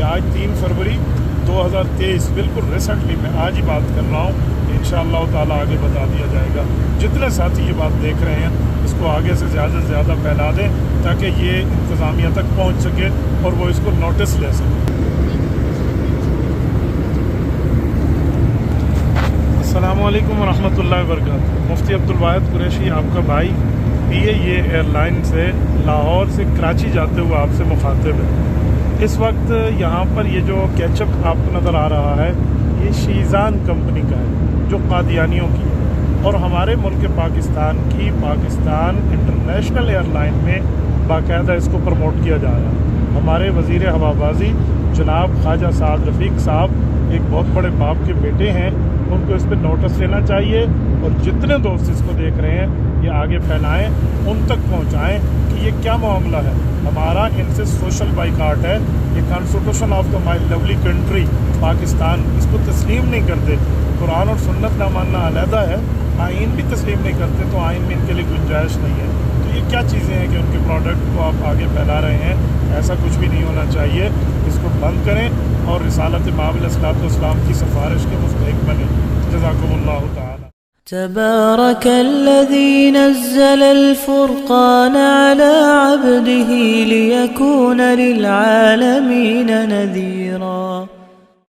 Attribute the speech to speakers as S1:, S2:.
S1: یہ آج 3 فروری 2023 بالکل ریسنٹلی میں آج ہی بات کر رہا ہوں. انشاءاللہ تعالیٰ آگے بتا دیا جائے گا. جتنے ساتھی یہ بات دیکھ رہے ہیں اس کو آگے سے زیادہ پھیلا دیں تاکہ یہ انتظامیہ تک پہنچ سکے اور وہ اس کو نوٹس لے سکے. السلام علیکم ورحمۃ اللہ وبرکاتہ. مفتی عبدالواحد قریشی آپ کا بھائی یہ ایئر لائن سے لاہور سے کراچی جاتے ہوئے آپ سے مخاطب ہے. اس وقت یہاں پر یہ جو کیچپ آپ کو نظر آ رہا ہے یہ شیزان کمپنی کا ہے جو قادیانیوں کی ہے اور ہمارے ملک پاکستان کی پاکستان انٹرنیشنل ایئر لائن میں باقاعدہ اس کو پروموٹ کیا جا رہا ہے. ہمارے وزیر ہوابازی جناب خواجہ سعد رفیق صاحب ایک بہت بڑے باپ کے بیٹے ہیں, ان کو اس پہ نوٹس لینا چاہیے اور جتنے دوست اس کو دیکھ رہے ہیں یہ آگے پھیلائیں, ان تک پہنچائیں کہ یہ کیا معاملہ ہے. ہمارا ان سے سوشل بائیکاٹ ہے. یہ constitution of the my lovely country Pakistan اس کو تسلیم نہیں کرتے. قرآن اور سنت نہ ماننا علیحدہ ہے, آئین بھی تسلیم نہیں کرتے تو آئین میں ان کے لیے گنجائش نہیں ہے. تو یہ کیا چیزیں ہیں کہ ان کے پروڈکٹ کو آپ آگے پھیلا رہے ہیں؟ ایسا کچھ بھی نہیں ہونا چاہیے. اس کو بند کریں اور رسالت مآب علیہ الصلوۃ والسلام کی سفارش کے مستحق بنیں. جزاکم اللہ تعالی.
S2: تبارك الذي نزل الفرقان على عبده ليكون للعالمين نذيرا.